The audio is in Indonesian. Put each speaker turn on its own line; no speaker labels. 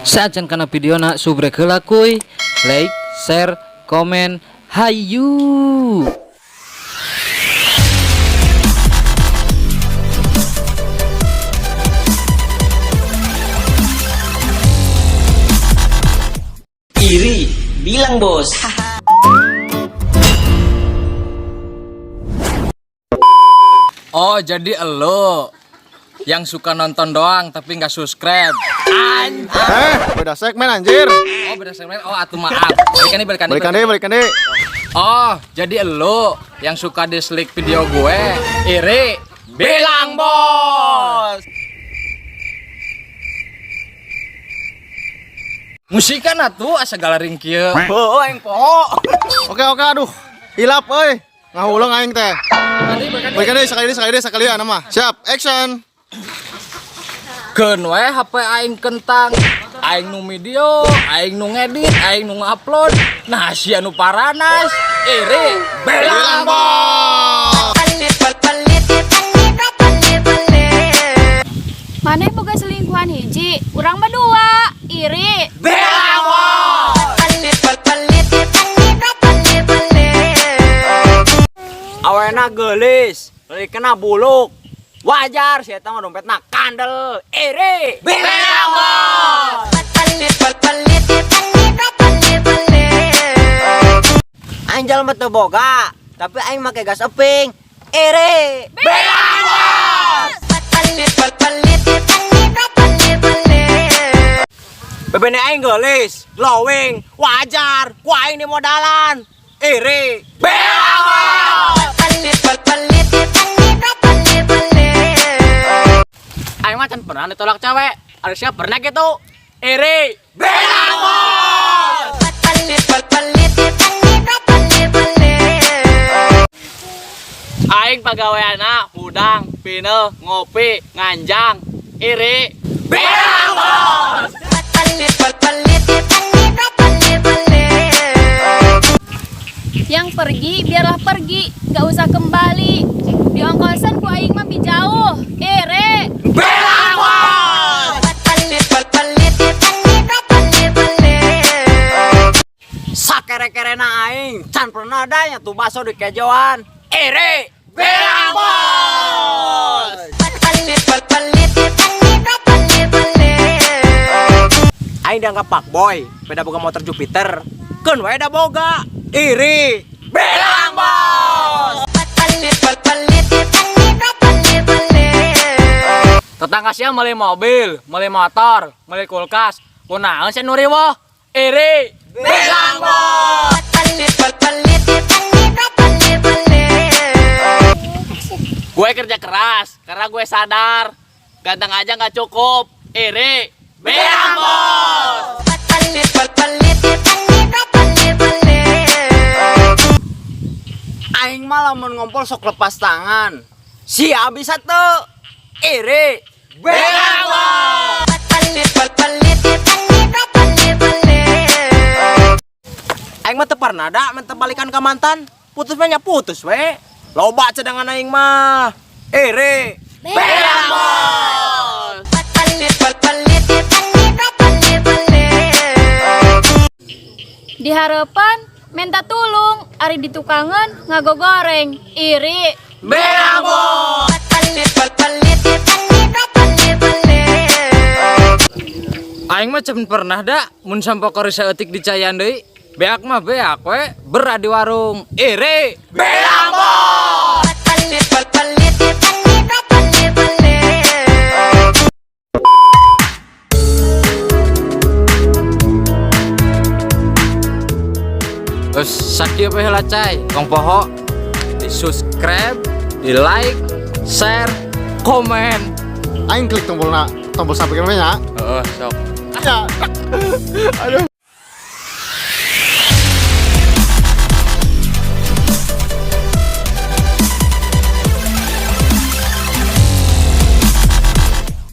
Sajan kana video na subrek heula kuy, like, share, komen, hayu.
Iri, bilang bos.
Oh, jadi elo yang suka nonton doang tapi nggak subscribe.
Beda segmen anjir.
Oh, beda segmen. Oh, atuh maaf. Balikan deh. Oh, jadi elo yang suka dislike video gue. Iri, bilang bos. Musikan atuh asa galaring kieu.
Oh, yang po.
Oke, aduh. Hilap euy. Ngahulung aing teh. Balikan deh sekali mah. Siap, action.
Keun we HP aing kentang. Aing nu video, aing nu ngedit, aing nu ngupload. Nah, si anu paranas. Iri, bilang bos.
Maneh boga selingkuhan hiji, urang mah dua. Iri.
Bilang bos.
Awena gelis, kena buluk. Wajar sih eta mah dompetna kandel. Iri, bilang bos. Anjal mah teu boga, tapi aing make gas eping. Iri, bilang bos. Bebene aing gelis, glowing, wajar, ku aing di modalan. Iri, bilang bos. Aing mah can pernah ditolak cewek, harusnya pernah gitu. Iri, bilang bos. Aing pagaweana hudang, pinel, ngopi, nganjang. Iri, bilang bos.
Yang pergi biarlah pergi, gak usah kembali. Di ongkosan ku aing mah jauh. Iri.
Bilang bos. Sakere-kerena aing can pernah adanya tuh baso di kejoan. Iri, bilang bos. Aing dianggap pak boy, beda boga motor Jupiter. Keun wae da boga. Iri, bilang bos. Tetangga sia meuli mobil, meuli motor, meuli kulkas. Kunaon sia nu riweuh? Iri, bilang bos. Gue kerja keras karena gue sadar ganteng aja nggak cukup. Iri, bilang bos. Aing malah ngompol sok lepas tangan. Si abis satu. Iri, bilang bos. Aing mah teu pernah da menteu balikan ka mantan. Putus mah nya putus we. Loba cadangan aing mah. Iri, bilang bos.
Di harapan minta tulung, ari ditukangan ngagogoreng. Iri.
Bilang bos.
Aing mah can pernah da mun sampo kori saeutik di cayan deui. Beak mah beak we, berat di warung. Iri,
Bilang bos.
terus sakieu we heula cai. Kong poho di subscribe, di like, share, komen.
Aing klik tombol samping nya.
Heeh, sok.
Ya. Aduh.